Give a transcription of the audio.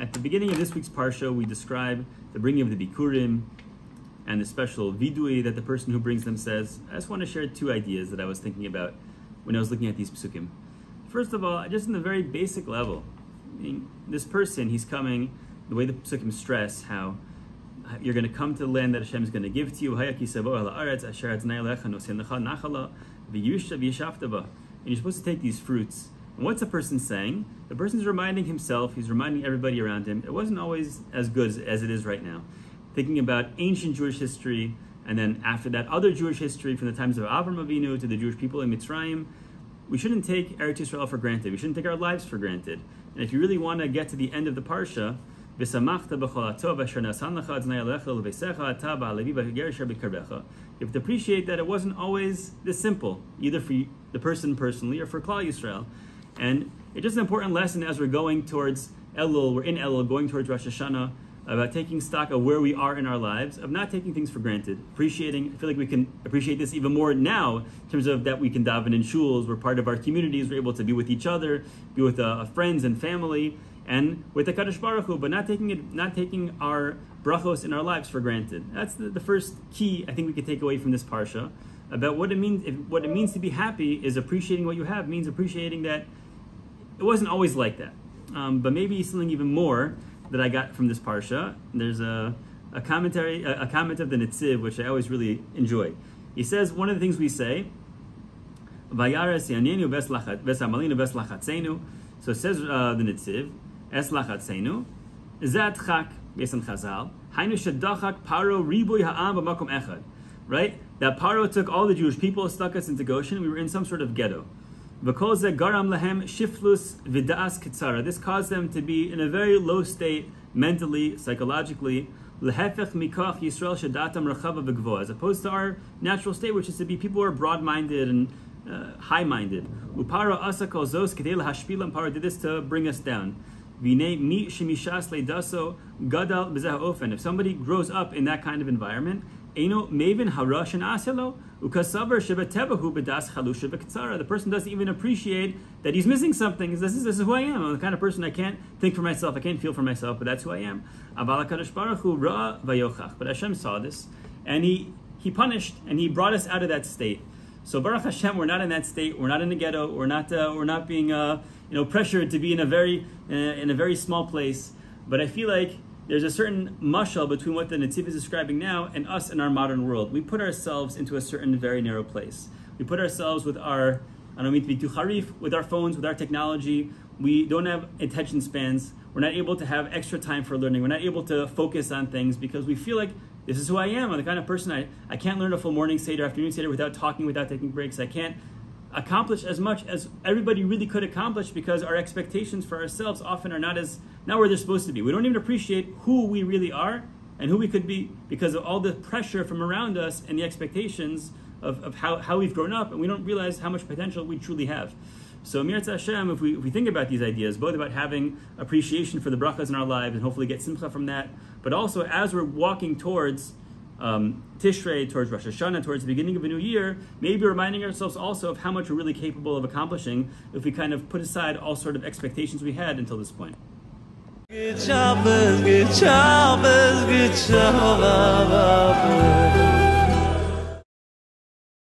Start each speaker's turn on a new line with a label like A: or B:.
A: At the beginning of this week's Parsha, we describe the bringing of the Bikurim and the special vidui that the person who brings them says. I just want to share two ideas that I was thinking about when I was looking at these psukim. First of all, just in the very basic level, I mean, this person, he's coming, the way the psukim stress how you're going to come to the land that Hashem is going to give to you, and you're supposed to take these fruits. And what's the person saying? The person's reminding himself, he's reminding everybody around him, it wasn't always as good as it is right now. Thinking about ancient Jewish history, and then after that, other Jewish history from the times of Avram Avinu to the Jewish people in Mitzrayim. We shouldn't take Eretz Yisrael for granted. We shouldn't take our lives for granted. And if you really want to get to the end of the Parsha, you have to appreciate that it wasn't always this simple, either for the person personally or for Klal Yisrael. And it's just an important lesson as we're going towards Elul, we're in Elul, going towards Rosh Hashanah, about taking stock of where we are in our lives, of not taking things for granted, appreciating. I feel like we can appreciate this even more now in terms of that we can daven in shuls, we're part of our communities, we're able to be with each other, be with friends and family, and with the Kadosh Baruch Hu, but not taking our brachos in our lives for granted. That's the first key I think we could take away from this parsha about what it means. What it means to be happy is appreciating what you have, means appreciating that it wasn't always like that. But maybe something even more that I got from this parsha. There's a comment of the Netziv, which I always really enjoy. He says, one of the things we say, Vayaras yanenu ves amalinu ves lachatzenu. So it says the Netziv, Es lachatzenu, Zat chak, based on Chazal, Hainu shadachak paro ribuy ha'am b'makom echad. Right? That Paro took all the Jewish people, stuck us into Goshen, we were in some sort of ghetto. V'kol ze garam lahem shiflus v'da'as kitzara. This caused them to be in a very low state, mentally, psychologically, lehefech mikach Yisrael shadatam rachava v'gvoa, as opposed to our natural state, which is to be people who are broad-minded and high-minded. Uparo asa kol zos kedei lahashpilam. Paro did this to bring us down. V'nei mi shemishas leidaso gadal b'zeh ofen. If somebody grows up in that kind of environment, Eino mevin harash and aselo ukasavar shebetevahu bedas chalusha v'ktzara. The person doesn't even appreciate that he's missing something. This is who I am. I'm the kind of person I can't think for myself. I can't feel for myself, but that's who I am. Aval HaKadosh Baruch Hu ra vayochach. But Hashem saw this, and He punished, and He brought us out of that state. So Baruch Hashem, we're not in that state. We're not in the ghetto. We're not being pressured to be in a very small place. But I feel like there's a certain mashal between what the Netziv is describing now and us in our modern world. We put ourselves into a certain very narrow place. We put ourselves with our, I don't mean to be too harif, with our phones, with our technology. We don't have attention spans. We're not able to have extra time for learning. We're not able to focus on things because we feel like this is who I am. I'm the kind of person I can't learn a full morning seder, afternoon seder without talking, without taking breaks. I can't accomplish as much as everybody really could accomplish because our expectations for ourselves often are not where they're supposed to be. We don't even appreciate who we really are and who we could be because of all the pressure from around us and the expectations of how we've grown up, and we don't realize how much potential we truly have. So Mirza Hashem, if we think about these ideas, both about having appreciation for the brachas in our lives and hopefully get simcha from that, but also as we're walking towards Tishrei, towards Rosh Hashanah, towards the beginning of a new year, maybe reminding ourselves also of how much we're really capable of accomplishing if we kind of put aside all sort of expectations we had until this point.
B: Good Shabbos, good Shabbos, good Shabbos.